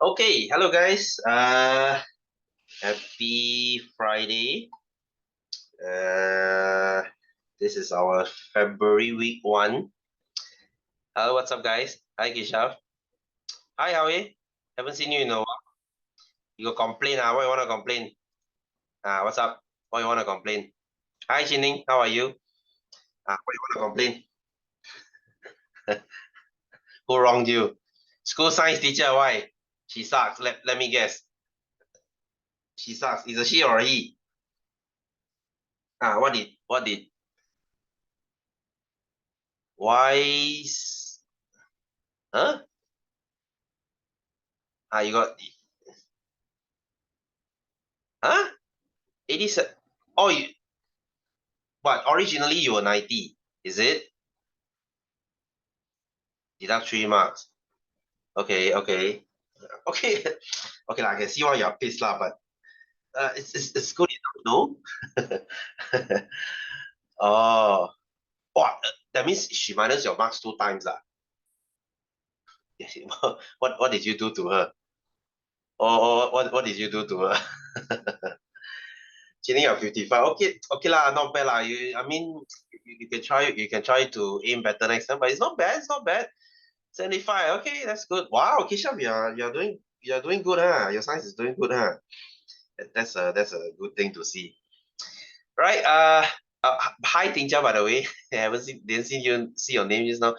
Okay, hello guys. Happy Friday. This is our February week 1. Hello, what's up, guys? Hi, Kishav. Hi, how are you? Haven't seen you in a while. You go complain, What you wanna complain? What's up? What you wanna complain? Hi, Chining. How are you? What you wanna complain? Who wronged you? School science teacher. Why? She sucks. Let me guess. She sucks. Is a she or a he? What did? Why? Huh? You got. Huh? 87. Oh, but originally you were 90, is it? Deduct 3 marks. Okay, okay. Okay. Okay, I can see why you're pissed lah, but it's good enough, no? Oh. What? That means she minus your marks 2 times lah. What did you do to her? What did you do to her? Cheating at 55. Okay lah, not bad lah. I mean, you can try to aim better next time, but it's not bad. It's not bad. 75. Okay, that's good. Wow, Kishav, you're doing good, huh? Your science is doing good, huh? That's a good thing to see. Right. Hi Tinja, by the way. I didn't see your name just now.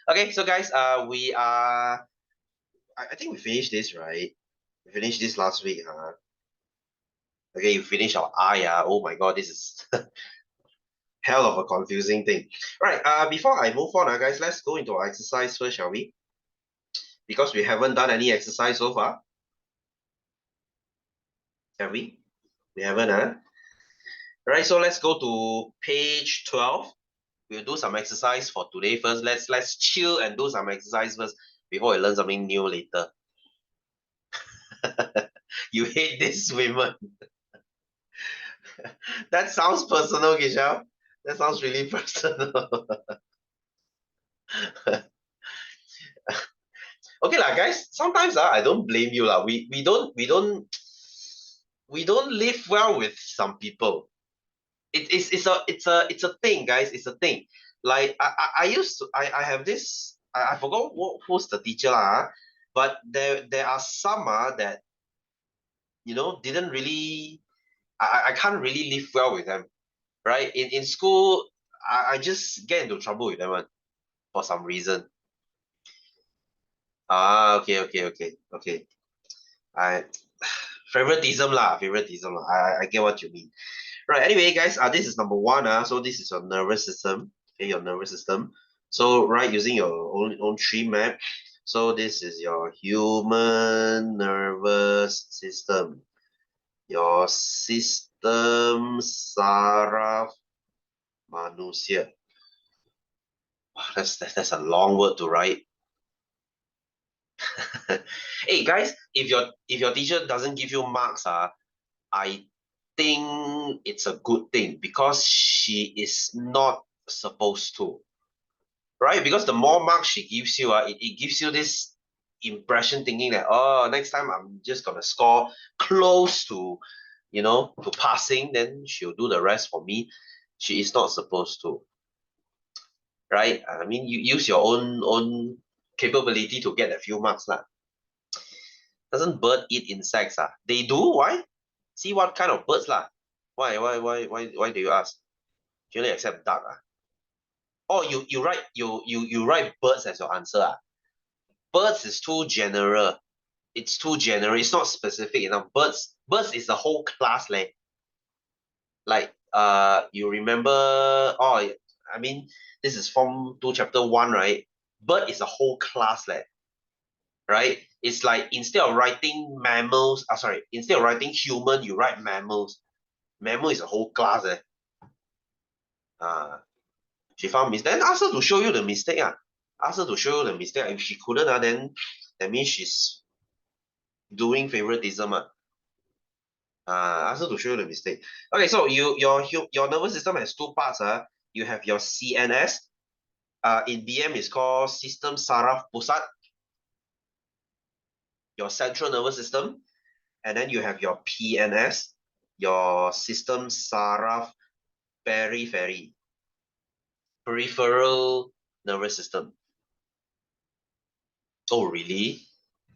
Okay, so guys, we are. I think we finished this, right? We finished this last week, huh? Okay, you finished our I. Oh my God, this is hell of a confusing thing. Right. Before I move on, guys, let's go into our exercise first, shall we? Because we haven't done any exercise so far. Have we? We haven't, huh? Right, so let's go to page 12. We'll do some exercise for today first. Let's chill and do some exercise first before we learn something new later. You hate this women. That sounds personal, Gisha. That sounds really personal. Okay lah, guys. Sometimes I don't blame you lah. We don't live well with some people. It's a thing, guys. It's a thing. Like I used to I have this I forgot who's the teacher lah, but there are some that didn't really I can't really live well with them, right? In school, I just get into trouble with them for some reason. Okay. I favoritism lah. I get what you mean. Right. Anyway, guys, this is number one. So this is your nervous system. Okay, your nervous system. So right, using your own tree map. So this is your human nervous system. Your system saraf manusia. Wow, that's a long word to write. Hey guys, if your teacher doesn't give you marks, I think it's a good thing because she is not supposed to, right? Because the more marks she gives you, it gives you this impression thinking that, oh, next time I'm just gonna score close to passing, then she'll do the rest for me. She is not supposed to, right? I mean, you use your own capability to get a few marks lah. Doesn't bird eat insects? They do. Why? See what kind of birds lah. Why do you ask? You only accept duck. Oh, you write birds as your answer. Birds is too general. It's too general. It's not specific enough. Birds is the whole class, leh. Like you remember? Oh, I mean, this is Form 2, Chapter 1, right? Bird is a whole class, leh. Right? It's like instead of writing mammals, instead of writing human, you write mammals. Mammal is a whole class, she found mistake. Then ask her to show you the mistake. Ask her to show you the mistake. If she couldn't, then that means she's doing favoritism. Ask her to show you the mistake. Okay, so your nervous system has two parts. You have your CNS. In BM it's called System Saraf Pusat, your central nervous system, and then you have your PNS, your System Saraf Periphery, peripheral nervous system. Oh, really?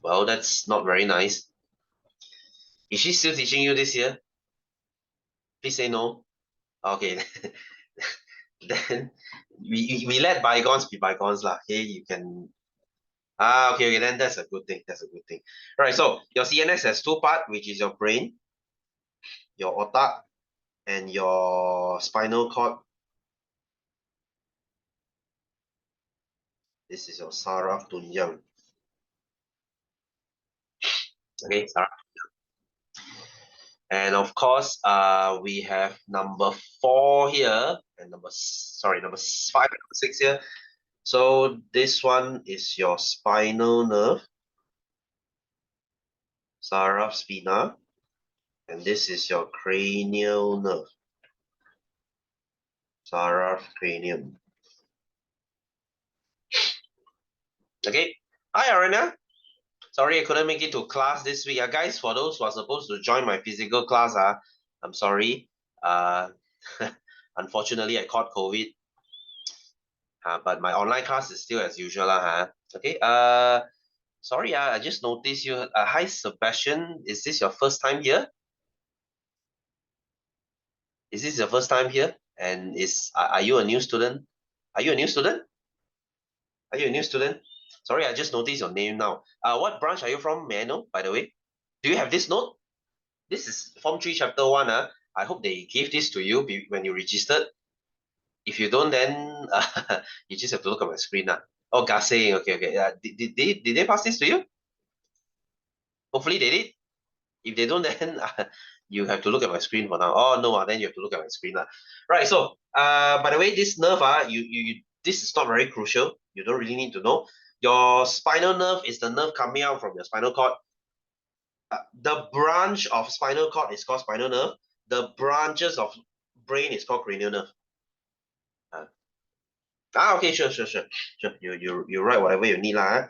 Well, that's not very nice. Is she still teaching you this year? Please say no. Okay. Then we let bygones be bygones lah. Okay, you can. Okay, then that's a good thing. That's a good thing. Right. So your CNS has two parts, which is your brain, your otak, and your spinal cord. This is your saraf tunjang. Okay, saraf. And of course, we have number 4 here, and number 5 and number 6 here. So this one is your spinal nerve, saraf spina, and this is your cranial nerve, saraf cranium. Okay. Hi, Arena. Sorry I couldn't make it to class this week. Guys, for those who are supposed to join my physical class, I'm sorry. Unfortunately, I caught COVID. But my online class is still as usual. Okay. Sorry, I just noticed you. Hi, Sebastian. Is this your first time here? Is this your first time here? And are you a new student? Are you a new student? Are you a new student? Sorry, I just noticed your name now. What branch are you from? May I know, by the way? Do you have this note? This is Form 3 Chapter 1. I hope they gave this to you when you registered. If you don't, then you just have to look at my screen. Oh, Gasing. Okay. Did they pass this to you? Hopefully they did. If they don't, then you have to look at my screen for now. Oh, no, then you have to look at my screen. Right, so by the way, this nerve, this is not very crucial. You don't really need to know. Your spinal nerve is the nerve coming out from your spinal cord. The branch of spinal cord is called spinal nerve. The branches of brain is called cranial nerve. Okay, sure. You write whatever you need lah.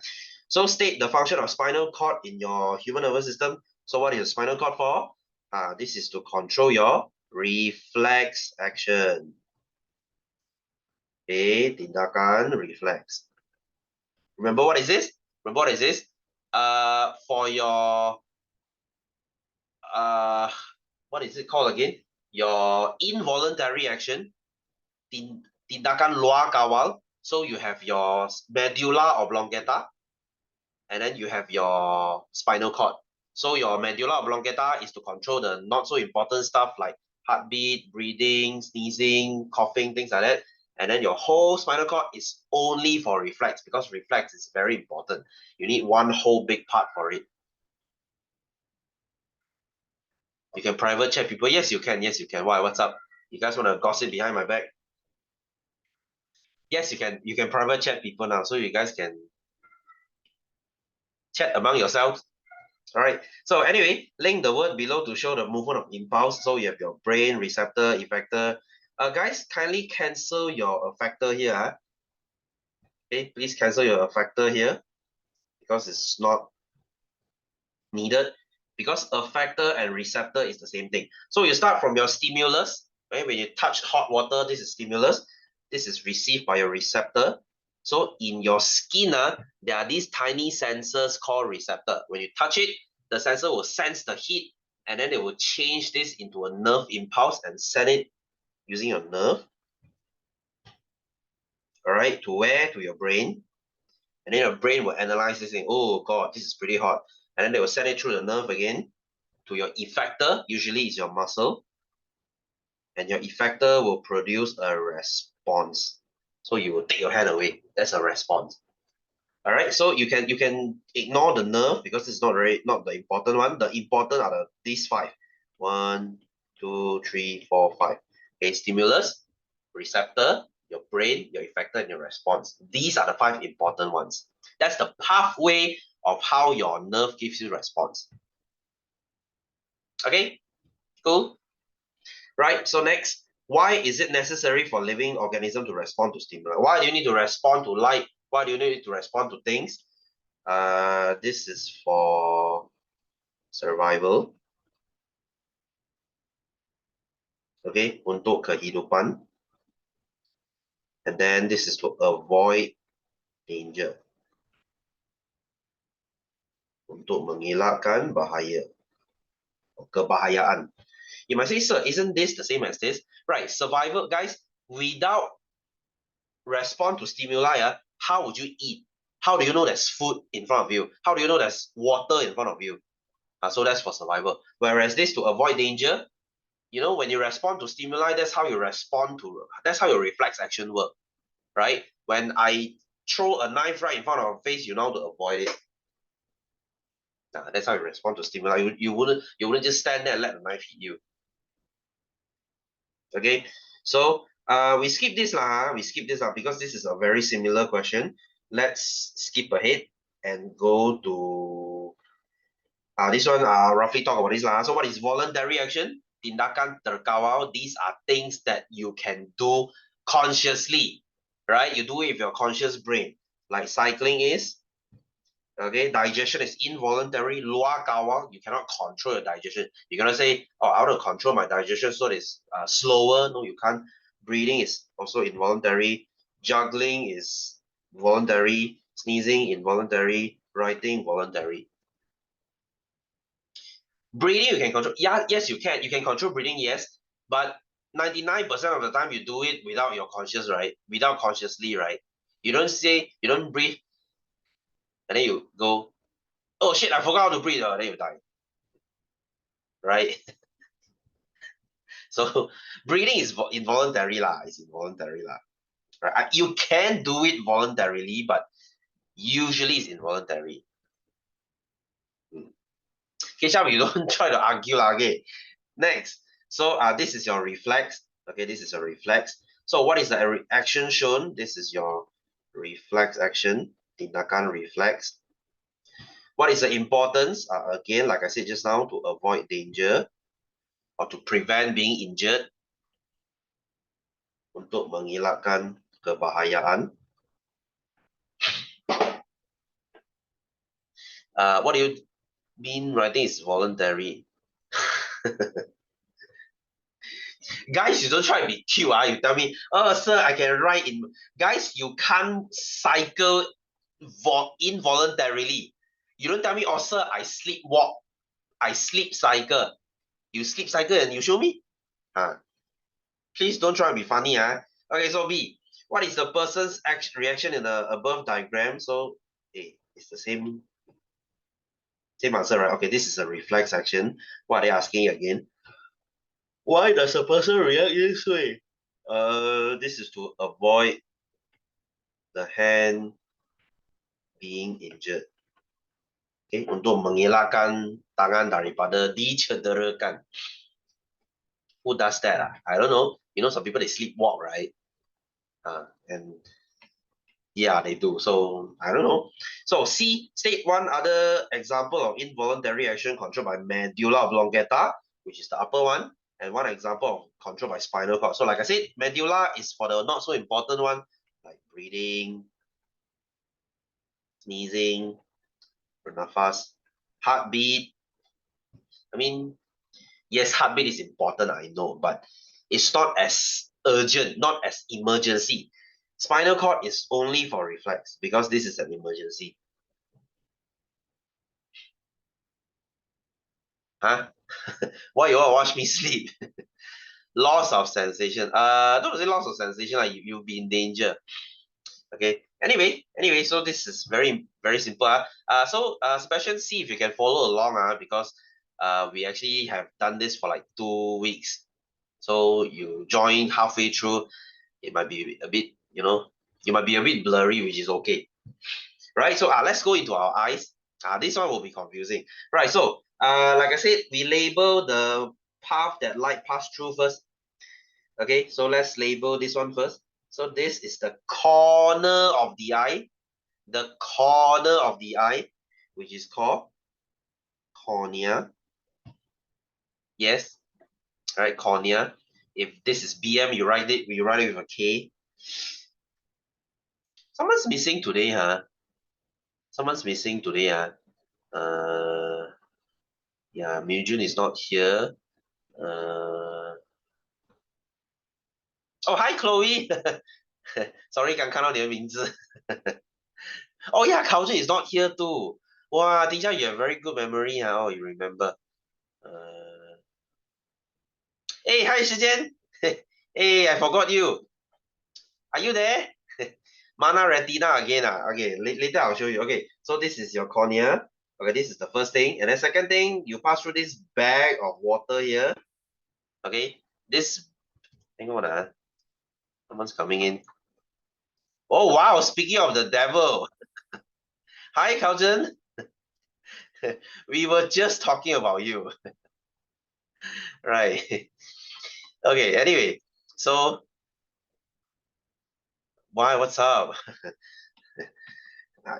So state the function of spinal cord in your human nervous system. So what is the spinal cord for? This is to control your reflex action. Okay, tindakan reflex. Remember what is this? Remember what is this? For your what is it called again? Your involuntary action, tindakan luar kawal. So you have your medulla oblongata, and then you have your spinal cord. So your medulla oblongata is to control the not so important stuff like heartbeat, breathing, sneezing, coughing, things like that. And then your whole spinal cord is only for reflex, because reflex is very important. You need one whole big part for it. You can private chat people. Yes, you can. Yes, you can. Why? What's up? You guys want to gossip behind my back? Yes, you can. You can private chat people now, so you guys can chat among yourselves. All right. So anyway, link the word below to show the movement of impulse. So you have your brain, receptor, effector. Guys, kindly cancel your effector here. Okay, please cancel your effector here because it's not needed. Because effector and receptor is the same thing. So you start from your stimulus. Right? When you touch hot water, this is stimulus. This is received by your receptor. So in your skin, there are these tiny sensors called receptor. When you touch it, the sensor will sense the heat, and then it will change this into a nerve impulse and send it using your nerve. All right, to where? To your brain. And then your brain will analyze this thing. Oh God, this is pretty hot. And then they will send it through the nerve again to your effector. Usually it's your muscle. And your effector will produce a response. So you will take your hand away. That's a response. All right, so you can ignore the nerve because it's not the important one. The important are these 5. 1, 2, 3, 4, 5. Okay, stimulus, receptor, your brain, your effector, and your response. These are the 5 important ones. That's the pathway of how your nerve gives you response. Okay, cool. Right, so next, why is it necessary for living organism to respond to stimuli? Why do you need to respond to light? Why do you need to respond to things? This is for survival. Okay, untuk kehidupan. And then this is to avoid danger. Untuk mengelakkan bahaya. Kebahayaan. You might say, sir, isn't this the same as this? Right, survival, guys, without respond to stimuli, how would you eat? How do you know there's food in front of you? How do you know there's water in front of you? So that's for survival. Whereas this to avoid danger, you know, when you respond to stimuli, that's how you respond to, that's how your reflex action work, right? When I throw a knife right in front of your face, you know to avoid it. That's how you respond to stimuli. You wouldn't just stand there and let the knife hit you. Okay, so we skip this lah. We skip this lah because this is a very similar question. Let's skip ahead and go to this one. Roughly talk about this lah. So what is voluntary action? Tindakan terkawal. These are things that you can do consciously, right? You do it with your conscious brain. Like cycling is. Okay, digestion is involuntary. Luar kawal, you cannot control your digestion. You're gonna say, oh, I want to control my digestion so it's slower. No, you can't. Breathing is also involuntary. Juggling is voluntary. Sneezing involuntary. Writing voluntary. Breathing you can control. Yeah, yes, you can. You can control breathing, yes, but 99% of the time you do it without your conscious, right? Without consciously, right? You don't breathe, and then you go, oh shit, I forgot how to breathe, then you die. Right? So breathing is involuntary lah. It's involuntary lah. Right? You can do it voluntarily, but usually it's involuntary. Okay, Sham, you don't try to argue lah. Okay. Next. So this is your reflex. Okay, this is a reflex. So what is the action shown? This is your reflex action. Tindakan reflex. What is the importance? Again, like I said just now, to avoid danger or to prevent being injured. Untuk mengelakkan kebahayaan. What do you mean writing is voluntary? Guys, you don't try to be cute. You tell me, oh, sir, I can write in. Guys, you can't cycle involuntarily. You don't tell me, oh, sir, I sleepwalk. I sleep cycle. You sleep cycle and you show me? Please don't try to be funny. Okay, so B, what is the person's reaction in the above diagram? So A, it's the same answer, right? Okay, this is a reflex action. What are they asking again? Why does a person react this way? This is to avoid the hand being injured. Okay, untuk mengelakkan tangan daripada dicederakan. Who does that? I don't know. You know, some people they sleepwalk, right? And yeah, they do. So I don't know. So C, state one other example of involuntary action controlled by medulla oblongata, which is the upper one, and one example of control by spinal cord. So like I said, medulla is for the not so important one, like breathing, sneezing, bernafas, heartbeat. I mean, yes, heartbeat is important, I know, but it's not as urgent, not as emergency. Spinal cord is only for reflex because this is an emergency. Huh? Why you all watch me sleep? Loss of sensation. Don't say loss of sensation, like you'll be in danger. Okay. Anyway, so this is very, very simple. So section C, if you can follow along, because we actually have done this for like 2 weeks. So you join halfway through, it might be a bit, you know, you might be a bit blurry, which is okay. Right. So let's go into our eyes. This one will be confusing. Right. So like I said, we label the path that light pass through first. Okay, so let's label this one first. So this is the corner of the eye. The corner of the eye, which is called cornea. Yes, right, cornea. If this is BM, you write it with a K. Someone's missing today, huh? Someone's missing today, huh? Yeah, Mujun is not here. Oh, hi, Chloe. Sorry, 刚看到你的名字。Oh yeah, Kaojun is not here too. Wow, Dija, you have very good memory, huh? Oh, you remember. Hey, hi, Shijian. Hey, I forgot you. Are you there? Mana retina again. Okay, later I'll show you. Okay, so this is your cornea. Okay, this is the first thing. And then second thing, you pass through this bag of water here. Okay, this, hang on. Someone's coming in. Oh, wow, speaking of the devil. Hi, Kaojun. We were just talking about you. Right. Okay, anyway, so why, what's up?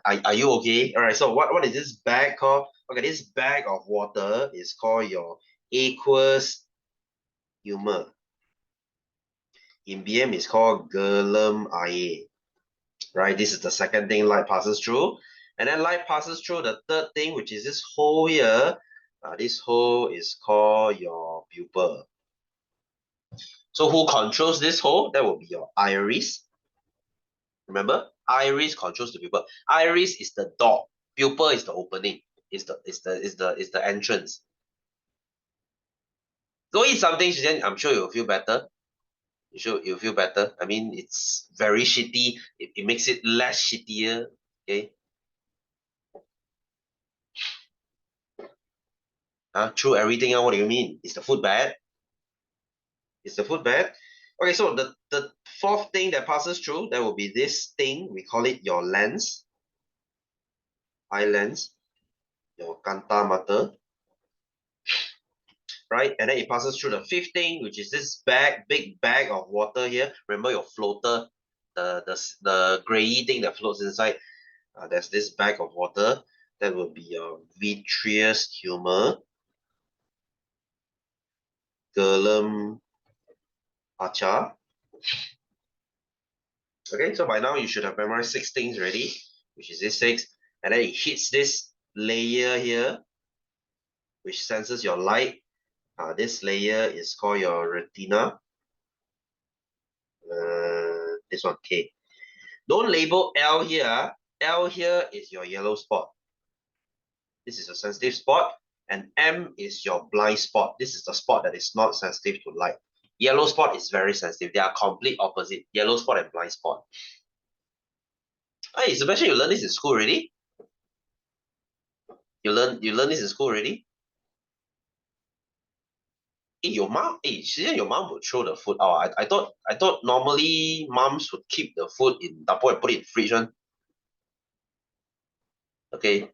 Are you okay? All right, so what is this bag called? Okay, this bag of water is called your aqueous humor. In BM, it's called Gurlum Aye. Right, this is the second thing light passes through. And then light passes through the third thing, which is this hole here. This hole is called your pupil. So who controls this hole? That will be your iris. Remember, iris controls the pupil. Iris is the door. Pupil is the opening. Is the entrance. Go eat something, then I'm sure you'll feel better. You'll feel better. I mean, it's very shitty. It makes it less shittier. Okay. Through everything. What do you mean? Is the food bad? Is the food bad? Okay, so the fourth thing that passes through, that will be this thing. We call it your lens. Eye lens. Your kanta mata. Right? And then it passes through the fifth thing, which is this big bag of water here. Remember your floater, the grey thing that floats inside. There's this bag of water. That will be your vitreous humor. Gurlum acha. Okay, so by now you should have memorized 6 things already, which is this 6. And then it hits this layer here, which senses your light. This layer is called your retina. This one, K. Don't label L here. L here is your yellow spot. This is a sensitive spot. And M is your blind spot. This is the spot that is not sensitive to light. Yellow spot is very sensitive. They are complete opposite. Yellow spot and blind spot. Hey, Sebastian, you learned this in school already? You learn this in school already? Hey, shouldn't your mom would throw the food out? I thought normally moms would keep the food in Tupperware and put it in fridge one. Okay.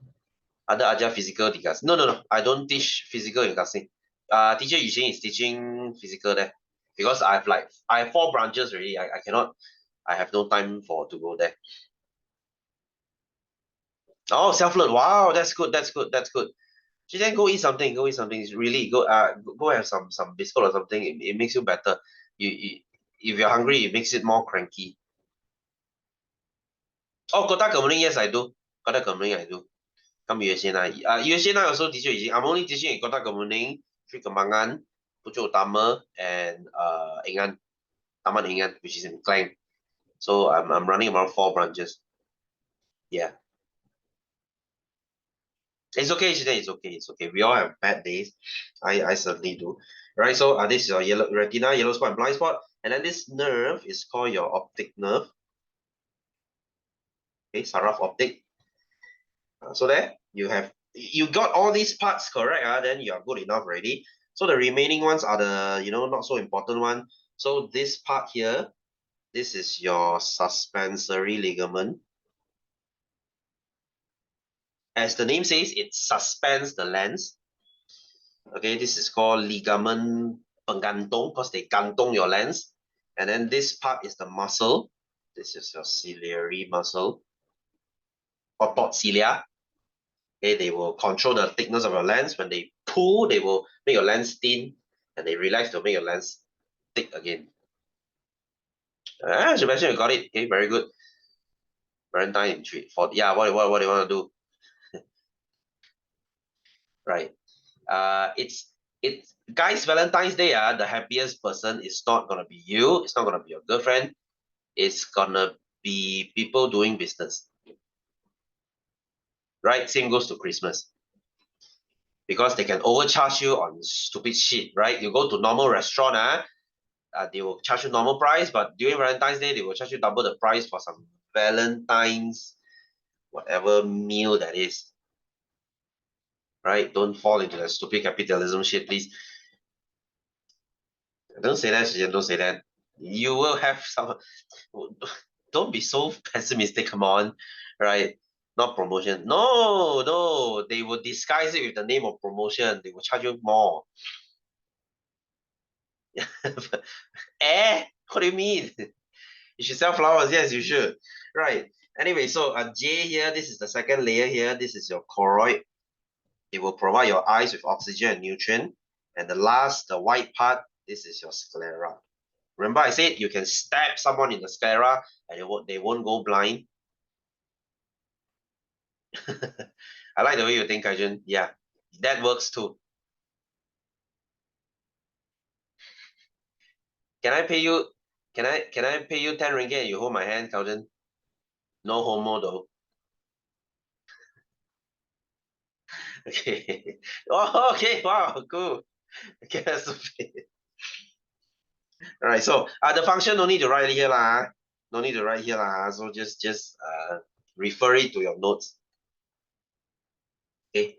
Other ajar physical class. No. I don't teach physical in classing. Teacher Yuxing is teaching physical there. Because I have 4 branches already. I cannot, I have no time to go there. Oh, self-learn. Wow, that's good. So then go eat something. It's really go have some biscuit or something. It makes you better. You if you're hungry, it makes it more cranky. Oh, Kota Kemuning, yes, I do. Kota Kemuning, I do. Come USNI. USNI also teach you. I'm only teaching in Kota Kemuning, Sri Kembangan, Pucuk Utama, and Engan, Taman Engan, which is in Klang. So I'm running around 4 branches. Yeah. It's okay, Shiden, it's okay. We all have bad days. I certainly do. Right, so this is your yellow retina, yellow spot, and blind spot. And then this nerve is called your optic nerve. Okay, Saraf optic. So there you got all these parts correct. Then you are good enough already. So the remaining ones are the not so important one. So this part here, this is your suspensory ligament. As the name says, it suspends the lens. Okay, this is called ligament pengantung because they gantong your lens. And then this part is the muscle. This is your ciliary muscle or thought cilia. Okay, they will control the thickness of your lens. When they pull, they will make your lens thin, and they relax to make your lens thick again. Sebastian, you got it. Okay, very good. Valentine in 3, 4. Yeah, what do you want to do? Right. It's guys, Valentine's Day, the happiest person is not gonna be you, it's not gonna be your girlfriend, it's gonna be people doing business. Right? Same goes to Christmas. Because they can overcharge you on stupid shit, right? You go to normal restaurant, they will charge you normal price, but during Valentine's Day, they will charge you double the price for some Valentine's whatever meal that is. Right? Don't fall into that stupid capitalism shit, please. Don't say that, Shijen, don't say that. You will have some. Don't be so pessimistic, come on. Right? Not promotion. No, no. They will disguise it with the name of promotion. They will charge you more. What do you mean? You should sell flowers. Yes, you should. Right. Anyway, so J here, this is the second layer here. This is your choroid. It will provide your eyes with oxygen and nutrient. And the last, the white part, this is your sclera. Remember I said you can stab someone in the sclera and they won't go blind. I like the way you think, Kaijun. Yeah, that works too. Can I pay you? Can I pay you 10 ringgit and you hold my hand, Kaijun? No homo though. Okay. Oh, okay. Wow, cool. Okay, that's okay. All right. So the function no need to write here lah. No need to write here lah. So just refer it to your notes. Okay.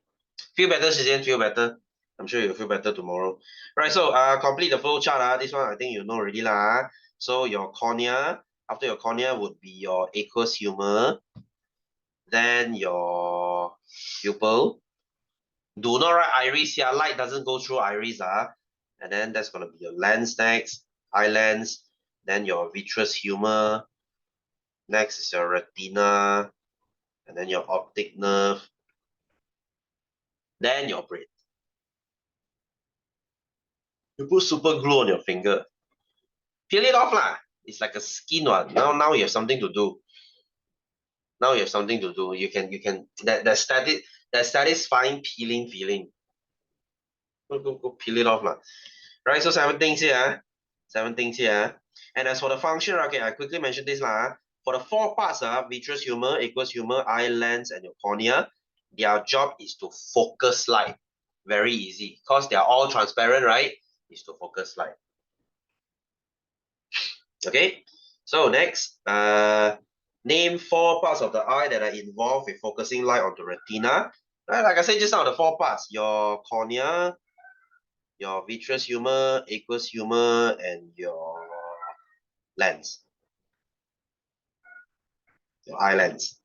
Feel better, Shijian. Feel better. I'm sure you'll feel better tomorrow. Right, so complete the flow chart. This one I think you know already lah. So your cornea, after your cornea would be your aqueous humor, then your pupil. Do not write iris here. Light doesn't go through iris. And then that's gonna be your lens next, eye lens, then your vitreous humor. Next is your retina, and then your optic nerve, then your brain. You put super glue on your finger. Peel it off lah. It's like a skin one. Now you have something to do. Now you have something to do. You can that satisfying peeling feeling. Go peel it off lah. Right, so 7 things here. 7 things here. And as for the function, okay, I quickly mention this lah. For the 4 parts, vitreous humor, aqueous humor, eye lens, and your cornea, their job is to focus light. Very easy. Because they are all transparent, right? Is to focus light. Okay, so next, name 4 parts of the eye that are involved with focusing light onto retina. Right, like I said just now, the 4 parts, your cornea, your vitreous humor, aqueous humor, and your lens, your eye lens.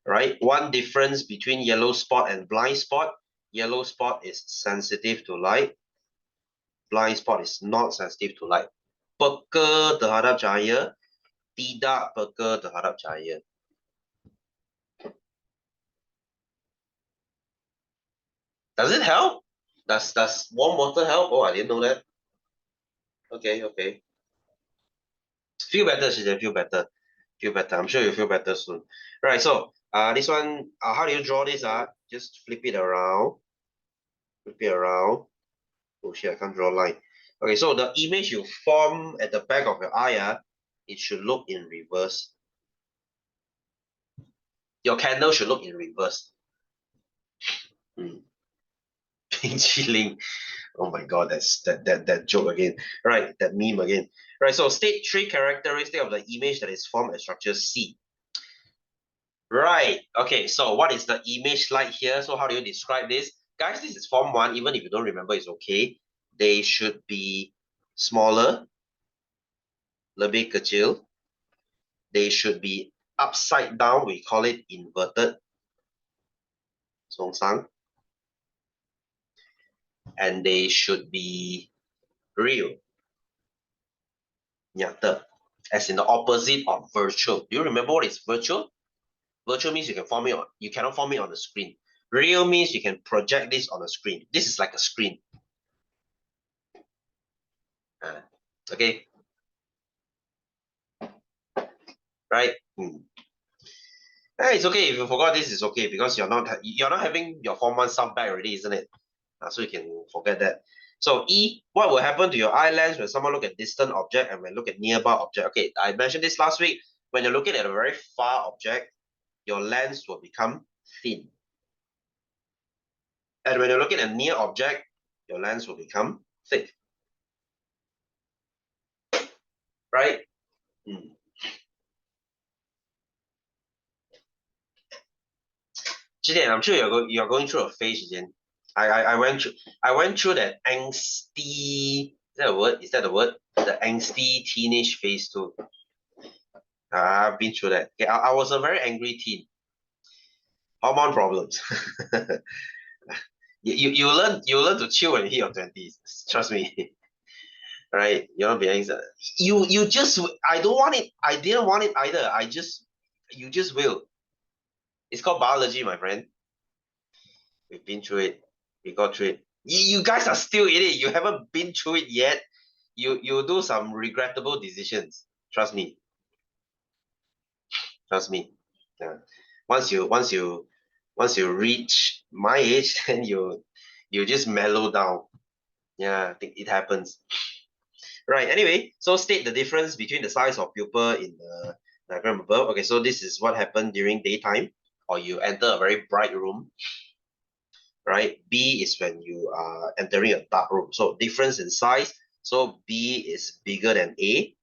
Right, one difference between yellow spot and blind spot. Yellow spot is sensitive to light. Blind spot is not sensitive to light. Peka terhadap cahaya, tidak peka terhadap cahaya. Does it help? Does warm water help? Oh, I didn't know that. Okay, okay. Feel better, Shijen. Feel better. Feel better. I'm sure you'll feel better soon. Right, so this one, how do you draw this? Just flip it around. Flip it around. Oh shit, I can't draw a line. Okay, so the image you form at the back of your eye, it should look in reverse. Your candle should look in reverse. Chilling. Oh my god, that's that joke again. Right, that meme again. Right, so state 3 characteristics of the image that is formed at structure C. Right, okay, so what is the image like here? So how do you describe this? Guys, this is form 1. Even if you don't remember, it's okay. They should be smaller, lebih kecil. They should be upside down. We call it inverted. Songsang. And they should be real. Nyata. as in the opposite of virtual. Do you remember what is virtual? Virtual means you can form it on, you cannot form it on the screen. Real means you can project this on a screen. This is like a screen. Okay. Right? It's okay if you forgot this is okay because you're not having your Form 1 stuff back already, isn't it? So you can forget that. So E, what will happen to your eye lens when someone look at distant object and when look at nearby object? Okay, I mentioned this last week. When you're looking at a very far object, your lens will become thin. And when you're looking at a near object, your lens will become thick. Right? Jidian, I'm sure you're going through a phase, Jidian. I went through that angsty. Is that a word? Is that the word? The angsty teenage phase too. I've been through that. Okay, I was a very angry teen. Hormone problems. you learn to chill when you hit your 20s. Trust me. Right? You're not being anxious. You just I don't want it. I didn't want it either. You just will. It's called biology, my friend. We've been through it. We got through it. You guys are still in it. You haven't been through it yet. You do some regrettable decisions. Trust me. Trust me. Yeah. Once you reach my age, then you just mellow down. Yeah, I think it happens. Right. Anyway, so state the difference between the size of pupil in the diagram above. Okay, so this is what happened during daytime, or you enter a very bright room. Right. B is when you are entering a dark room. So difference in size. So B is bigger than A.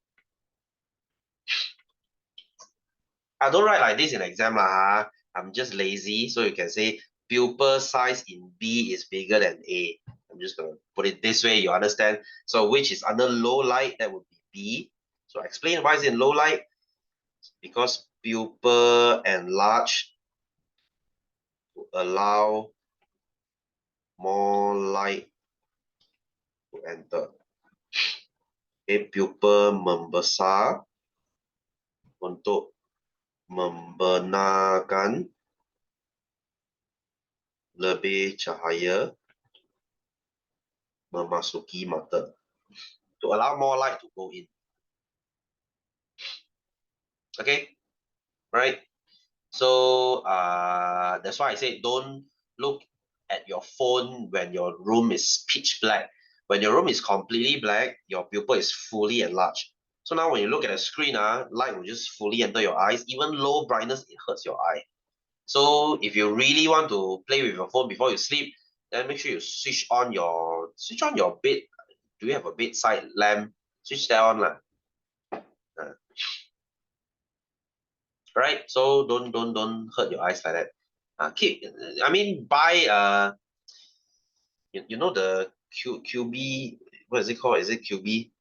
I don't write like this in exam lah. I'm just lazy. So you can say pupil size in B is bigger than A. I'm just going to put it this way. You understand? So which is under low light, that would be B. So explain why is it in low light. Because pupil enlarge to allow more light to enter. Okay, pupil membesar untuk membenarkan lebih cahaya memasuki mata. To allow more light to go in. Okay, right? So that's why I say don't look at your phone when your room is pitch black. When your room is completely black, your pupil is fully enlarged. So now when you look at a screen, light will just fully enter your eyes. Even low brightness, it hurts your eye. So if you really want to play with your phone before you sleep, then make sure you switch on your bed. Do you have a bedside lamp? Switch that on lah. Right? So don't hurt your eyes like that. Buy you know the QB, what is it called? Is it QB?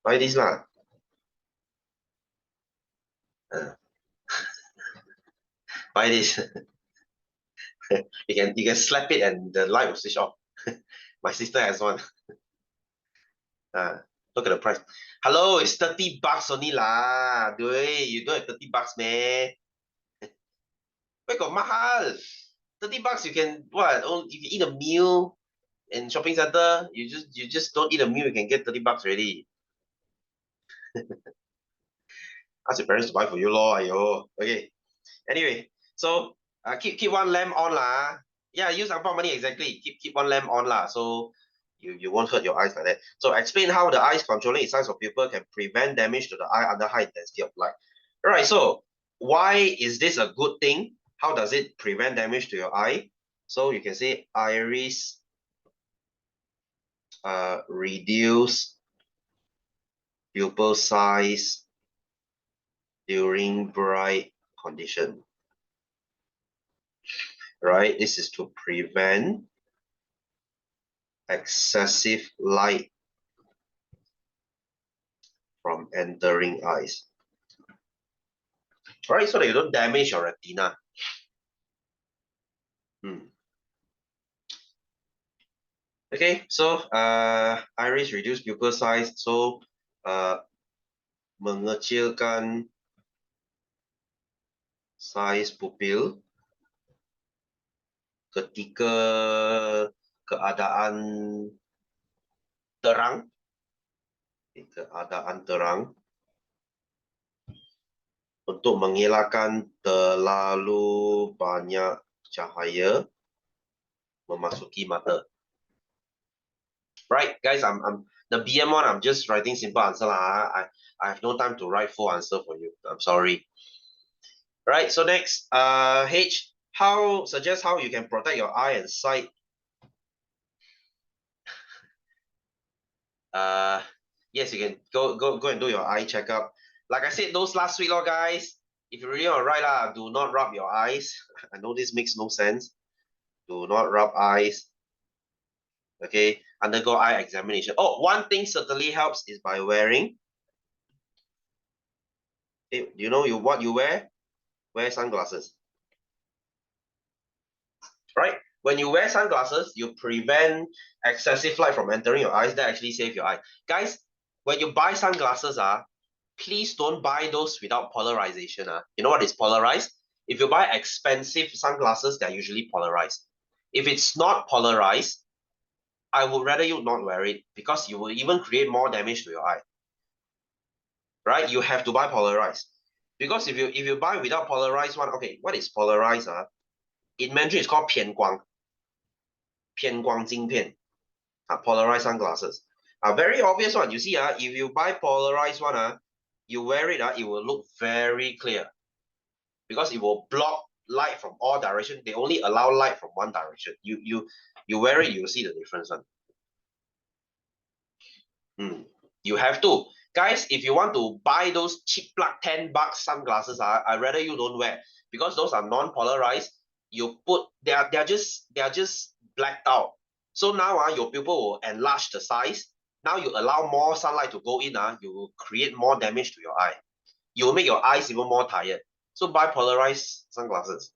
Buy this lah. Uh, buy this. you can slap it and the light will switch off. My sister has one. Look at the price. Hello, it's 30 bucks only lah. You don't have 30 bucks, man. Where got mahal? 30 bucks you can what? Oh, if you eat a meal in shopping center, you just don't eat a meal, you can get 30 bucks already. Ask your parents to buy for you, lor. Ayo. Okay. Anyway, so keep one lamp on lah. Yeah, use Angpao money exactly. Keep one lamp on lah. So you won't hurt your eyes like that. So explain how the eyes controlling its size of pupil can prevent damage to the eye under high intensity of light. All right. So why is this a good thing? How does it prevent damage to your eye? So you can say iris reduce pupil size during bright condition. Right? This is to prevent excessive light from entering eyes. Right? So that you don't damage your retina. Okay, so iris reduce pupil size, so mengecilkan size pupil ketika keadaan terang, untuk mengelakkan terlalu banyak cahaya memasuki mata. Right, guys, I'm the BM one. I'm just writing simple answer lah. I have no time to write full answer for you. I'm sorry. Right, so next, H, suggest how you can protect your eye and sight. Yes, you can go and do your eye checkup. Like I said, those last week, guys. If you really want to write, do not rub your eyes. I know this makes no sense. Do not rub eyes. Okay, undergo eye examination. Oh, one thing certainly helps is by wearing. Hey, do you know what you wear? Wear sunglasses. Right? When you wear sunglasses, you prevent excessive light from entering your eyes. That actually save your eye. Guys, when you buy sunglasses, please don't buy those without polarization. You know what is polarized? If you buy expensive sunglasses, they're usually polarized. If it's not polarized, I would rather you not wear it because you will even create more damage to your eye. Right? You have to buy polarized. Because if you buy without polarized one, okay, what is polarized? In Mandarin, it's called 偏光镜片. Polarized sunglasses. Very obvious one. You see, if you buy polarized one, you wear it, it will look very clear. Because it will block light from all directions. They only allow light from one direction. You wear it, you will see the difference. You have to. Guys, if you want to buy those cheap plug $10 sunglasses, I rather you don't wear because those are non-polarized. You put they're just blacked out. So now your pupil will enlarge the size. Now you allow more sunlight to go in, you will create more damage to your eye. You will make your eyes even more tired. So buy polarized sunglasses.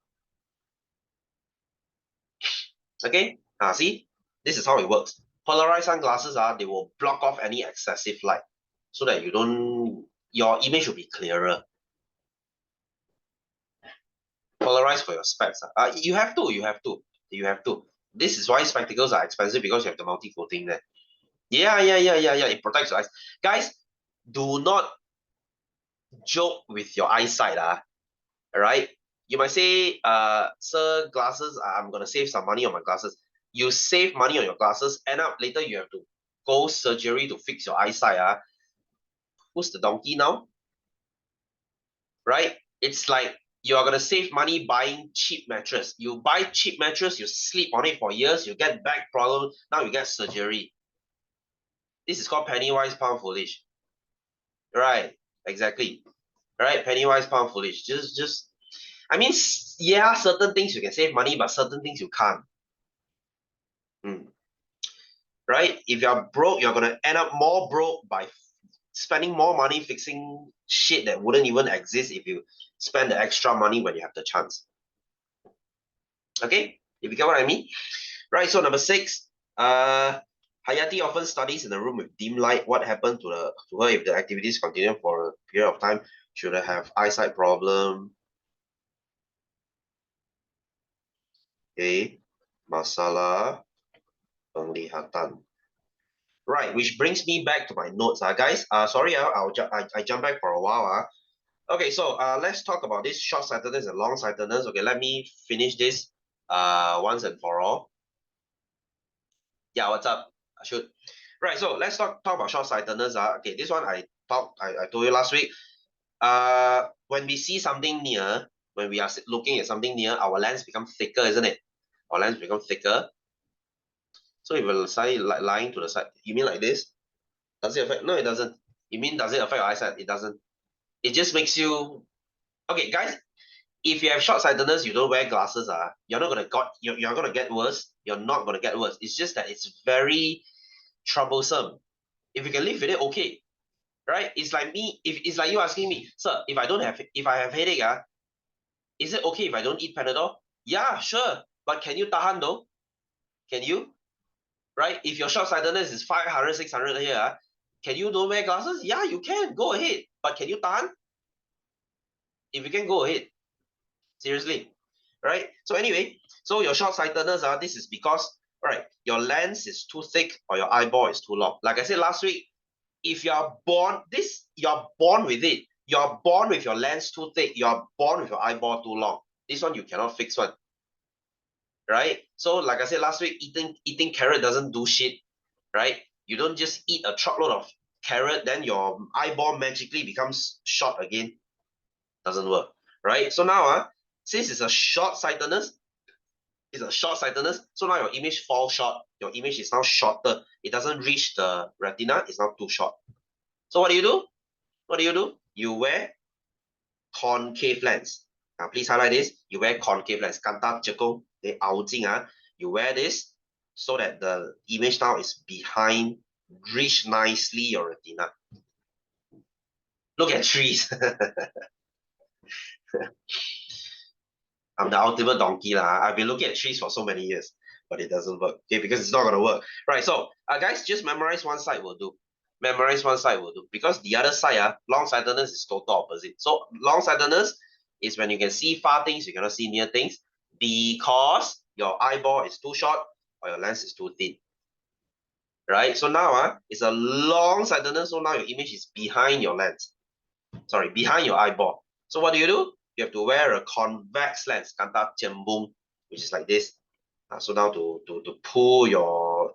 Okay? See? This is how it works. Polarized sunglasses, they will block off any excessive light so that your image will be clearer. Polarize for your specs. You have to. This is why spectacles are expensive because you have the multi-coating there. Yeah. It protects your eyes. Guys, do not joke with your eyesight. Right? You might say, sir, glasses, I'm gonna save some money on my glasses. You save money on your glasses, end up later you have to go surgery to fix your eyesight. Who's the donkey now? Right? It's like you are gonna save money buying cheap mattress. You buy cheap mattress, you sleep on it for years, you get back problem, now you get surgery. This is called penny wise, pound foolish. Right, exactly. Right, penny wise, pound foolish. Just I mean, yeah, certain things you can save money, but certain things you can't. Right? If you're broke, you're gonna end up more broke by spending more money fixing shit that wouldn't even exist if you spend the extra money when you have the chance. Okay, if you get what I mean. Right, so number 6, Hayati often studies in a room with dim light. What happened to her if the activities continue for a period of time? Should I have eyesight problem? Okay, masalah penglihatan. Right, which brings me back to my notes, guys. Sorry, I jump back for a while. Okay, so let's talk about this short-sightedness and long-sightedness. Okay, let me finish this once and for all. Yeah, what's up? I should. Right, so let's talk about short-sightedness. Okay, this one I told you last week. When we see something near, when we are looking at something near, our lens becomes thicker, isn't it? Our lens becomes thicker. So if we're lying to the side, you mean like this? Does it affect? No, it doesn't. You mean does it affect your eyesight? It doesn't. It just makes you. Okay, guys. If you have short-sightedness, you don't wear glasses. You're not you're gonna get worse. You're not gonna get worse. It's just that it's very troublesome. If you can live with it, okay. Right? It's like me. If it's like you asking me, sir, if I have headache, is it okay if I don't eat Panadol? Yeah, sure. But can you tahan though? Can you? right? If your short-sightedness is 500, 600 here, can you don't wear glasses? Yeah, you can. Go ahead. But can you tahan? If you can, go ahead. Seriously, right? So anyway, so your short-sightedness, this is because, right, your lens is too thick or your eyeball is too long. Like I said last week, if you're born with it. You're born with your lens too thick. You're born with your eyeball too long. This one you cannot fix one, right? So like I said last week, eating carrot doesn't do shit, right? You don't just eat a truckload of carrot, then your eyeball magically becomes short again. Doesn't work, right? So now, since it's a short-sightedness, so now your image falls short. Your image is now shorter. It doesn't reach the retina. It's now too short. So what do you do? What do you do? You wear concave lens. Now, please highlight this. You wear concave lens. Kanta cekong, they you wear this so that the image now is behind, reach nicely your retina. Look at trees. I'm the ultimate donkey lah. I've been looking at trees for so many years, but it doesn't work. Okay, because it's not gonna work. Right. So, guys, just memorize one side will do. Memorize one side will do. Because the other side, long-sightedness is total opposite. So long-sightedness is when you can see far things, you cannot see near things, because your eyeball is too short or your lens is too thin. Right. So now, it's a long-sightedness. So now your image is behind your lens. Sorry, behind your eyeball. So what do? You have to wear a convex lens, kanta cembung, which is like this. So now to pull your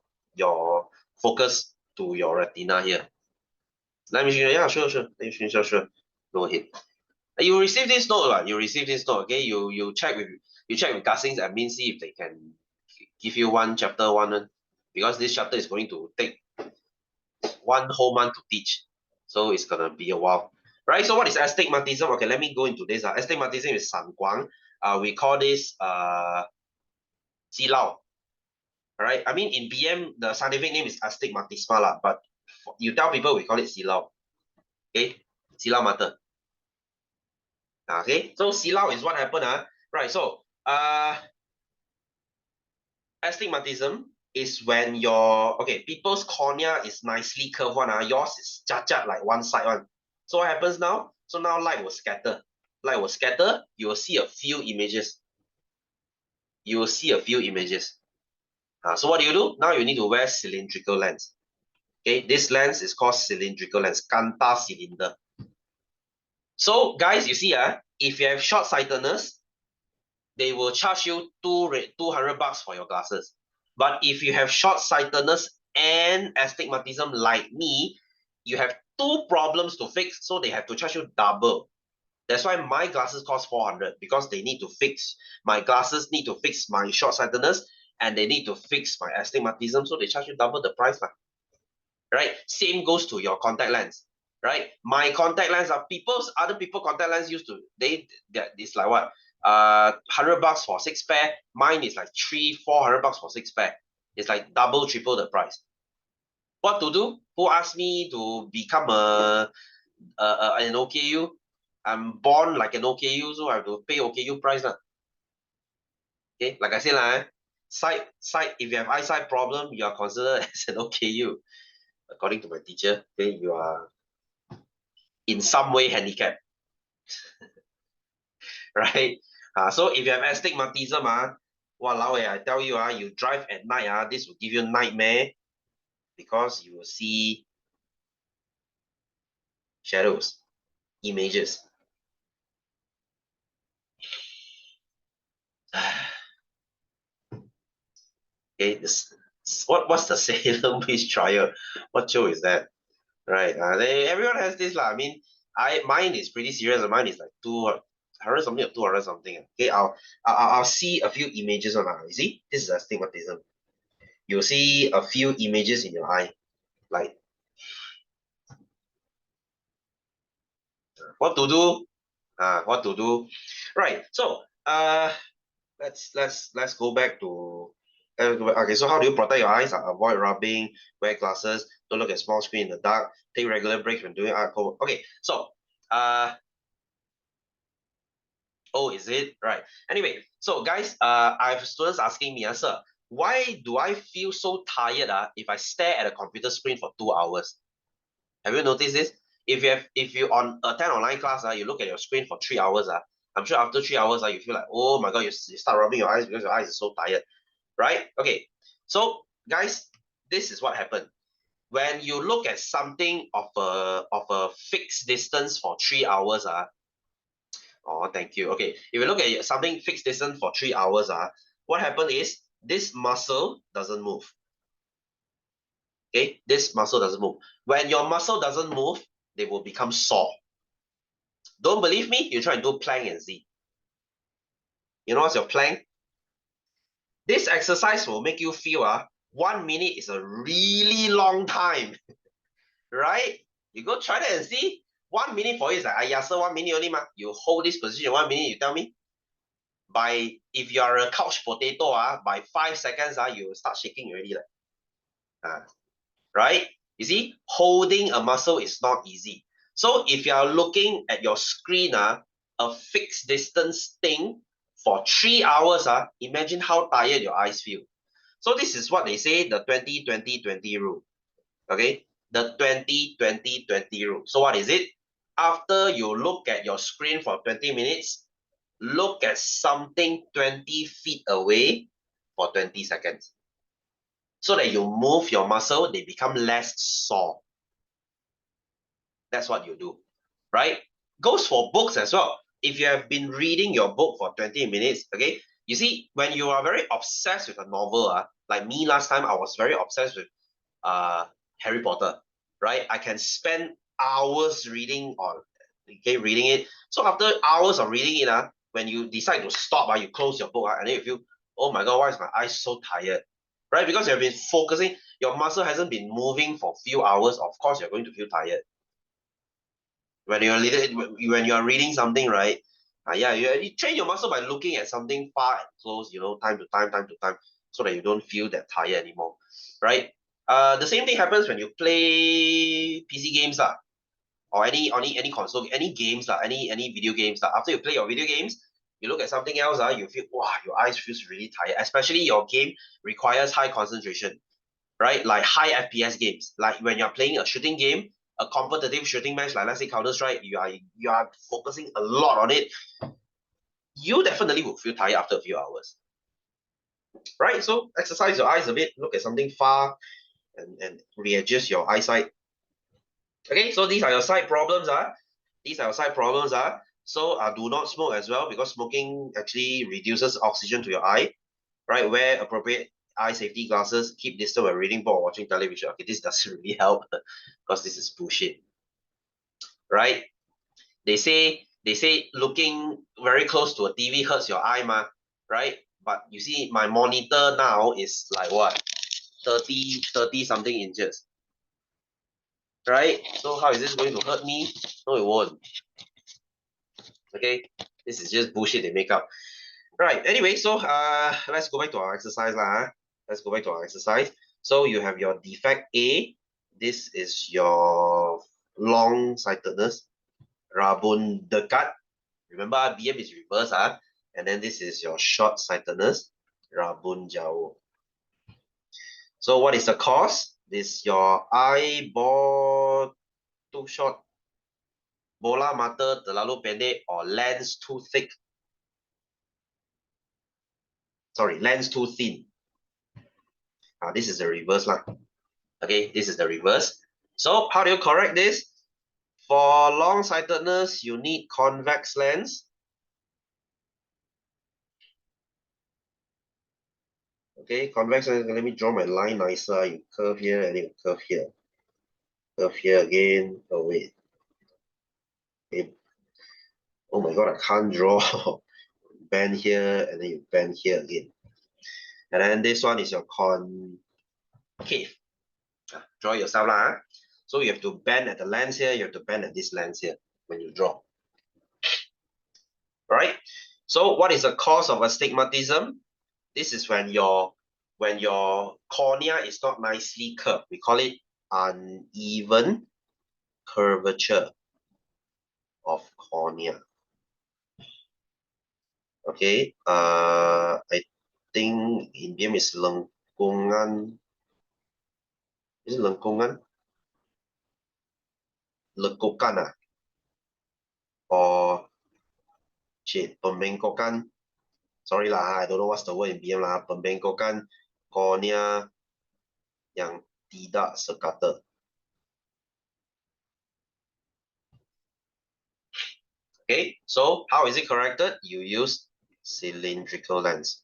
focus to your retina here. Let me show you. Yeah, sure. Let me show you, sure. Go ahead. You receive this note, right? You receive this note, okay? You check with Gasing's admin, see if they can give you one chapter one, because this chapter is going to take 1 whole month to teach. So it's gonna be a while. Right? So what is astigmatism? Okay, let me go into this. Astigmatism is 散光. We call this Silao. Alright, I mean in BM the scientific name is astigmatisma lah, but you tell people we call it Silao. Okay, Silao mata. Okay, so Silao is what happened. Right, so astigmatism is when people's cornea is nicely curved one. Yours is cacat like one side one. So what happens now? So now light will scatter. Light will scatter. You will see a few images. So what do? Now you need to wear cylindrical lens. Okay, this lens is called cylindrical lens, kanta cylinder. So guys, you see, if you have short-sightedness, they will charge you $200 for your glasses. But if you have short-sightedness and astigmatism like me, you have 2 problems to fix, so they have to charge you double. That's why my glasses cost 400, because they need to fix my glasses, need to fix my short-sightedness, and they need to fix my astigmatism, so they charge you double the price. Right? Same goes to your contact lens. Right? My contact lens are other people contact lens used to, it's like what? $100 for 6 pair. Mine is like $300-400 for 6 pair. It's like double, triple the price. What to do? Who asked me to become an OKU? I'm born like an OKU, so I have to pay OKU price lah. Okay, like I said lah, sight. If you have eyesight problem, you are considered as an OKU. According to my teacher, okay, you are in some way handicapped. Right? So if you have astigmatism, walao I tell you, you drive at night, this will give you nightmare, because you will see shadows, images. Okay, what's the Salem witch trial? What show is that? Right? Everyone has this lah. I mean, mine is pretty serious. Mine is like 200 something or 200 something. Okay, I'll see a few images on that. You see, this is astigmatism. You'll see a few images in your eye, like what to do. What to do. Right. So let's go back to. Okay, so how do you protect your eyes? Avoid rubbing, wear glasses, don't look at small screen in the dark, take regular breaks when doing art. Okay, so oh, is it? Right. Anyway, so guys, I have students asking me, sir, why do I feel so tired if I stare at a computer screen for 2 hours? Have you noticed this? If you on attend online class, you look at your screen for 3 hours, I'm sure after 3 hours, you feel like, oh my god, you start rubbing your eyes because your eyes are so tired, right? Okay, so guys, this is what happened. When you look at something of a fixed distance for 3 hours, oh, thank you. Okay, if you look at something fixed distance for 3 hours, what happened is this muscle doesn't move. Okay, this muscle doesn't move. When your muscle doesn't move, they will become sore. Don't believe me? You try and do plank and see. You know what's your plank? This exercise will make you feel 1 minute is a really long time, right? You go try that and see. 1 minute for you is like, sir, 1 minute only, ma. You hold this position 1 minute, you tell me. If you are a couch potato, by 5 seconds, you will start shaking already. Right? You see, holding a muscle is not easy. So if you are looking at your screen, a fixed distance thing for 3 hours, imagine how tired your eyes feel. So this is what they say, the 20-20-20 rule. Okay, the 20-20-20 rule. So what is it? After you look at your screen for 20 minutes, look at something 20 feet away for 20 seconds. So that you move your muscle, they become less sore. That's what you do, right? Goes for books as well. If you have been reading your book for 20 minutes, okay, you see, when you are very obsessed with a novel, like me last time, I was very obsessed with Harry Potter, right? I can spend hours reading reading it. So after hours of reading it, when you decide to stop, you close your book, and then you feel, oh my god, why is my eyes so tired? Right? Because you have been focusing, your muscle hasn't been moving for a few hours, of course you're going to feel tired. When you're reading something, right? You train your muscle by looking at something far and close, time to time, so that you don't feel that tired anymore, right? The same thing happens when you play PC games, or any console, any games, any video games. After you play your video games, you look at something else, you feel, wow, your eyes feels really tired, especially your game requires high concentration, right? Like high FPS games, like when you're playing a shooting game, a competitive shooting match, like let's say Counter Strike, you are focusing a lot on it. You definitely will feel tired after a few hours, right? So exercise your eyes a bit, look at something far, and readjust your eyesight. Okay, so these are your side problems, These are your side problems, So do not smoke as well, because smoking actually reduces oxygen to your eye, right? Wear appropriate eye safety glasses, keep distance when reading book or watching television. Okay, this doesn't really help because this is bullshit, right? They say looking very close to a TV hurts your eye, right? But you see, my monitor now is like what, 30 something inches, right? So how is this going to hurt me? No, it won't. Okay, this is just bullshit they make up. Right. Anyway, so let's go back to our exercise Let's go back to our exercise. So you have your defect A. This is your long-sightedness. Rabun dekat. Remember, BM is reverse, and then this is your short-sightedness. Rabun jauh. So what is the cause? This your eyeball too short, bola mata terlalu pendek, or lens too thick. Sorry, lens too thin. This is the reverse lah. Okay, this is the reverse. So how do you correct this? For long-sightedness, you need convex lens. Okay, convex lens. Let me draw my line nicer. You curve here and you curve here. Curve here again. Oh wait. Okay. Oh my god, I can't draw. Bend here and then you bend here again. And then this one is your concave. Draw yourself lah. So you have to bend at the lens here. You have to bend at this lens here when you draw. Right? So what is the cause of astigmatism? This is when your cornea is not nicely curved. We call it uneven curvature of cornea. Okay. think in BM is lengkungan. Is it lengkungan? Lekukan or pembengkokan. Sorry lah, I don't know what's the word in BM lah. Pembengkokan kornea yang tidak sekata. Okay, so how is it corrected? You use cylindrical lens.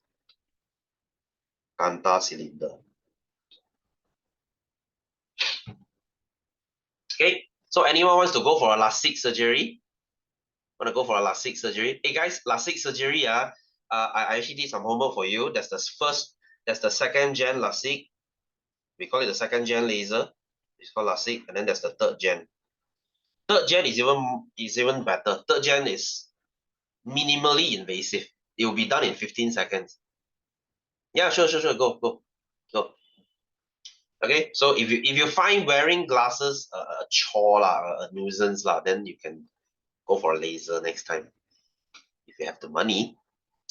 Kanta cylinder. Okay, so anyone wants to go for a LASIK surgery? Want to go for a LASIK surgery? Hey guys, LASIK surgery, I actually did some homework for you. That's the second gen LASIK. We call it the second gen laser. It's called LASIK, and then there's the third gen. Third gen is even better. Third gen is minimally invasive. It will be done in 15 seconds. Yeah, sure. Go. Okay, so if you find wearing glasses a chore lah, a nuisance lah, then you can go for a laser next time if you have the money.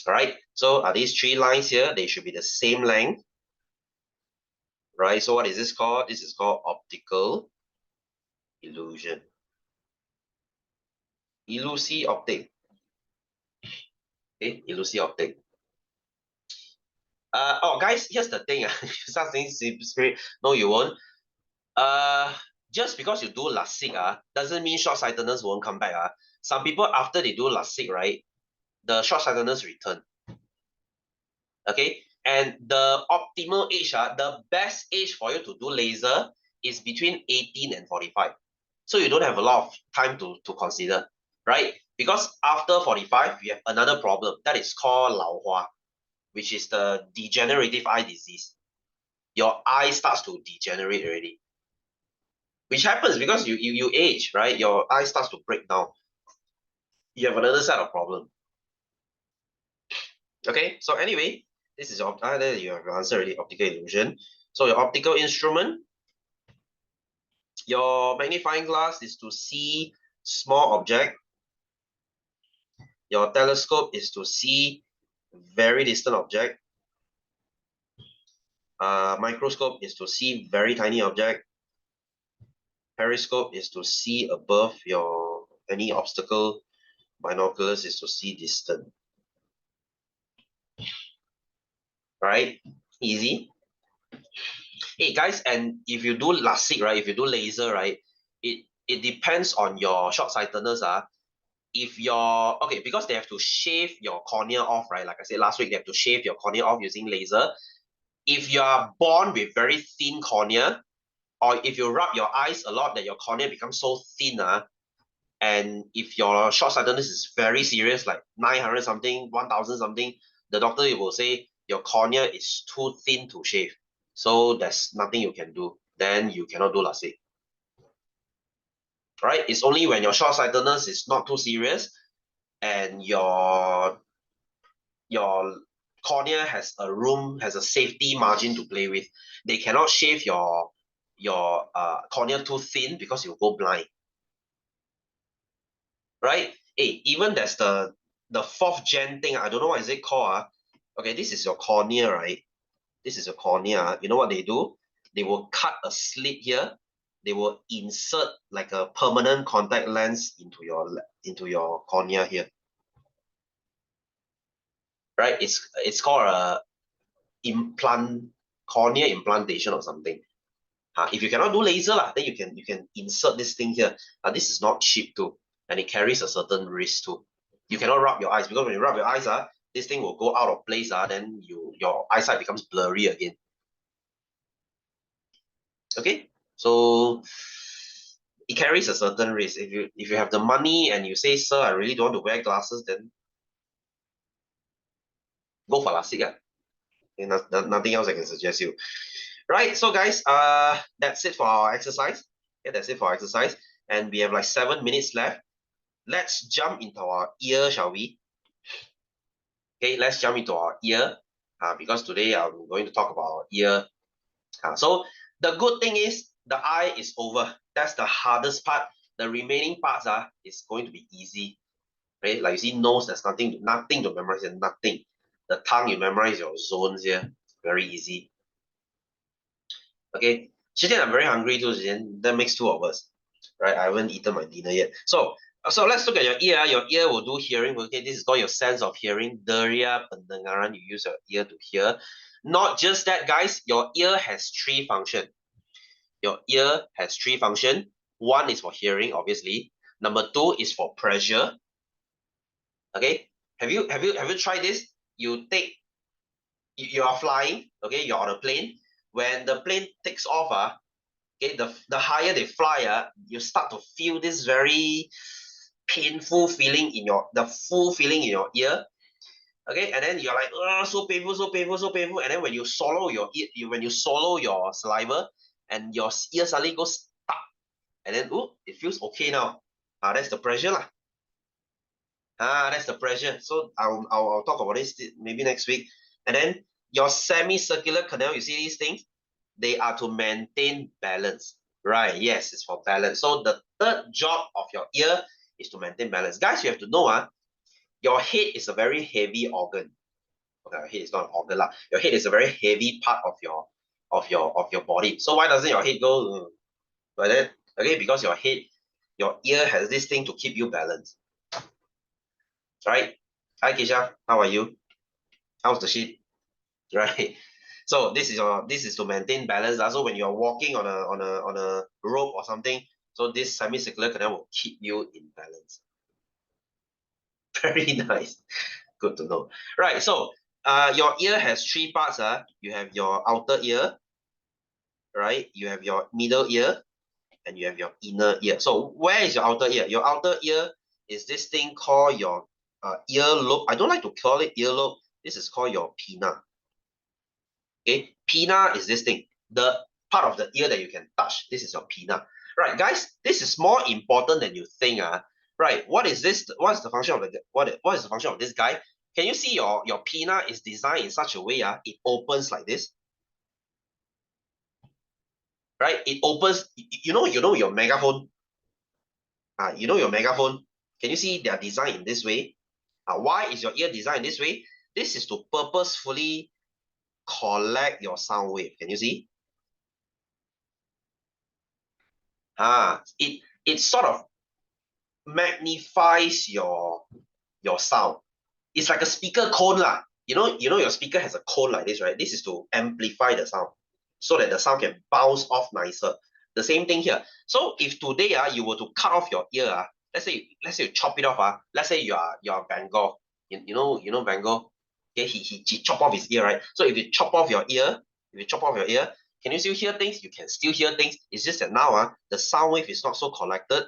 All right. So are these three lines here? They should be the same length, right? So what is this called? This is called optical illusion. Illusi optic. Okay, Illusi optic. Oh, guys, here's the thing. You start saying spirit. No, you won't. Just because you do LASIK, doesn't mean short-sightedness won't come back. Some people, after they do LASIK, right, the short-sightedness return. Okay, and the optimal age, the best age for you to do laser is between 18 and 45. So you don't have a lot of time to consider, right? Because after 45, you have another problem that is called 老花, which is the degenerative eye disease. Your eye starts to degenerate already, which happens because you age, right? Your eye starts to break down. You have another set of problem. Okay, so anyway, this is you have your answer already, optical illusion. So your optical instrument, your magnifying glass is to see small object. Your telescope is to see very distant object. Microscope is to see very tiny object. Periscope is to see above your any obstacle. Binoculars is to see distant. Right? Easy. Hey guys, and if you do LASIK, right? If you do laser, right? It depends on your short-sightedness. If you're okay, because they have to shave your cornea off, right? Like I said last week, they have to shave your cornea off using laser. If you are born with very thin cornea, or if you rub your eyes a lot that your cornea becomes so thin, and if your short-sightedness is very serious, like 900 something, 1000 something, the doctor will say your cornea is too thin to shave. So there's nothing you can do. Then you cannot do LASIK. Right? It's only when your short-sightedness is not too serious and your cornea has a safety margin to play with. They cannot shave your cornea too thin because you'll go blind. Right? Hey, even there's the fourth gen thing. I don't know what is it called. Okay, this is your cornea, right? This is your cornea. You know what they do? They will cut a slit here. They will insert like a permanent contact lens into your cornea here. Right? It's called a cornea implantation or something. If you cannot do laser, then you can insert this thing here. This is not cheap too, and it carries a certain risk too. You cannot rub your eyes because when you rub your eyes, this thing will go out of place. Then your eyesight becomes blurry again. Okay, so it carries a certain risk. If you have the money and you say, sir, I really don't want to wear glasses, then go for LASIK. Nothing else I can suggest you. Right, so guys, that's it for our exercise. Yeah, that's it for our exercise. And we have like 7 minutes left. Let's jump into our ear, shall we? Okay, let's jump into our ear. Because today I'm going to talk about our ear. So the good thing is the eye is over. That's the hardest part. The remaining parts is going to be easy. Right? Like you see, nose, there's nothing to memorize and nothing. the tongue, you memorize your zones here. Very easy. Okay. Shijian, I'm very hungry too, Shijian. That makes two of us. Right? I haven't eaten my dinner yet. So let's look at your ear. Your ear will do hearing. Okay, this is called your sense of hearing. Deria pendengaran. You use your ear to hear. Not just that, guys. Your ear has three functions. Your ear has three functions. One is for hearing, obviously. Number two is for pressure. Okay. Have you tried this? You take you are flying, okay, you're on a plane. When the plane takes off, okay, the higher they fly, you start to feel this very painful feeling in the full feeling in your ear. Okay, and then you're like, oh, so painful, so painful, so painful. And then when you swallow when you swallow your saliva, and your ear suddenly goes stuck, and then it feels okay now. That's the pressure lah. That's the pressure. So I'll talk about this maybe next week. And then your semicircular canal, you see these things? They are to maintain balance. Right, yes, it's for balance. So the third job of your ear is to maintain balance. Guys, you have to know, your head is a very heavy organ. Okay, your head is not an organ lah. Your head is a very heavy part of your body. So why doesn't your head go like that? Okay, because your ear has this thing to keep you balanced. Right? Hi Kisha, how are you? How's the shit? Right? So this is to maintain balance. So when you're walking on a rope or something, so this semicircular canal will keep you in balance. Very nice. Good to know. Right. So your ear has three parts. You have your outer ear, right? You have your middle ear, and you have your inner ear. So where is your outer ear? Your outer ear is this thing called your earlobe. I don't like to call it earlobe. This is called your pinna. Okay, pinna is this thing, the part of the ear that you can touch. This is your pinna. Right, guys, this is more important than you think. Right, what is this? What's the function of what is the function of this guy? Can you see your pinna is designed in such a way it opens like this? Right, it opens. You know your megaphone. You know your megaphone. Can you see they are designed in this way? Why is your ear designed in this way? This is to purposefully collect your sound wave. Can you see? It sort of magnifies your sound. It's like a speaker cone lah. You know your speaker has a cone like this, right? This is to amplify the sound so that the sound can bounce off nicer. The same thing here. So if today you were to cut off your ear, let's say you chop it off, let's say you're Van Gogh. You know Van Gogh. Okay, he chop off his ear, right? So if you chop off your ear, can you still hear things? You can still hear things. It's just that now the sound wave is not so collected.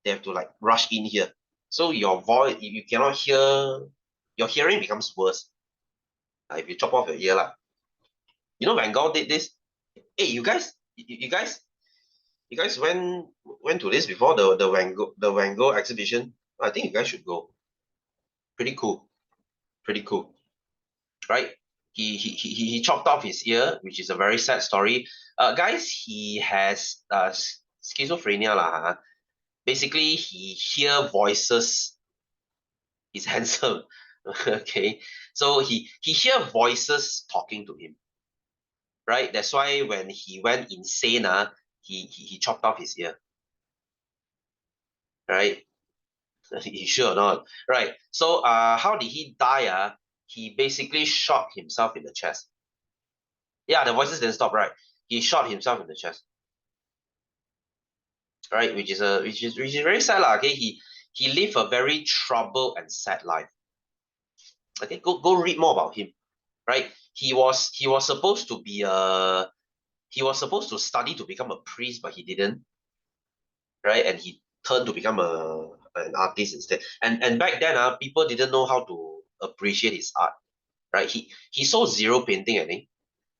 They have to like rush in here. So your voice, you cannot hear, your hearing becomes worse if you chop off your ear lah. You know Van Gogh did this. Hey, you guys went to this before, the Van Gogh exhibition. I think you guys should go. Pretty cool, right? He chopped off his ear, which is a very sad story. Guys, he has schizophrenia lah. Basically, he hear voices. He's handsome. Okay, so he hear voices talking to him, right? That's why when he went insane, he chopped off his ear, right? You sure or not? Right. So how did he die? He basically shot himself in the chest. Yeah, the voices didn't stop, right? He shot himself in the chest. Right, which is very sad lah. Okay, he lived a very troubled and sad life. Okay, go read more about him. Right, he was supposed to be he was supposed to study to become a priest, but he didn't. Right, and he turned to become an artist instead. And back then, people didn't know how to appreciate his art. Right, he saw zero painting, I think,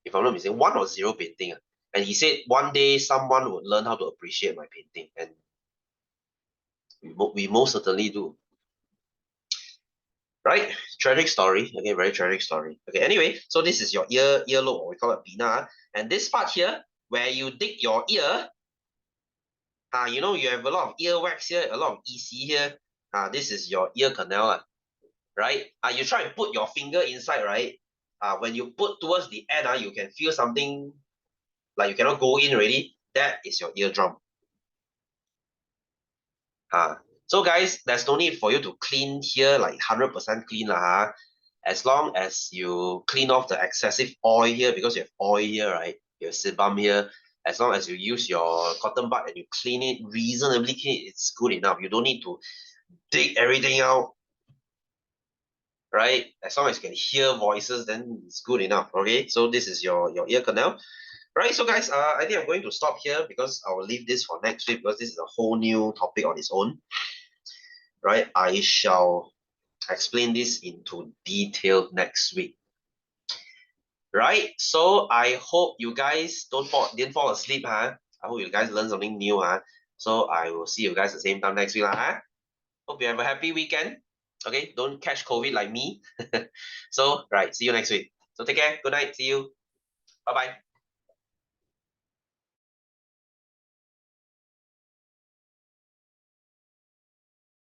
if I'm not mistaken, 1 or 0 painting. And he said one day someone would learn how to appreciate my painting, and we most certainly do. Right? Tragic story. Okay, very tragic story. Okay, anyway, so this is your earlobe, or we call it pinna. And this part here, where you dig your ear, you have a lot of earwax here, a lot of EC here. This is your ear canal. right? You try and put your finger inside, right? When you put towards the end, you can feel something like you cannot go in already. That is your eardrum. So guys, there's no need for you to clean here like 100% clean lah. As long as you clean off the excessive oil here, because you have oil here, right? You have sebum here. As long as you use your cotton bud and you clean it reasonably clean, it's good enough. You don't need to dig everything out, right? As long as you can hear voices, then it's good enough. Okay, so this is your ear canal. Right, so guys, I think I'm going to stop here because I will leave this for next week because this is a whole new topic on its own. Right, I shall explain this into detail next week. Right, so I hope you guys didn't fall asleep, huh? I hope you guys learned something new, huh? So I will see you guys the same time next week, huh? Hope you have a happy weekend. Okay, don't catch COVID like me. So, right, see you next week. So take care. Good night. See you. Bye bye.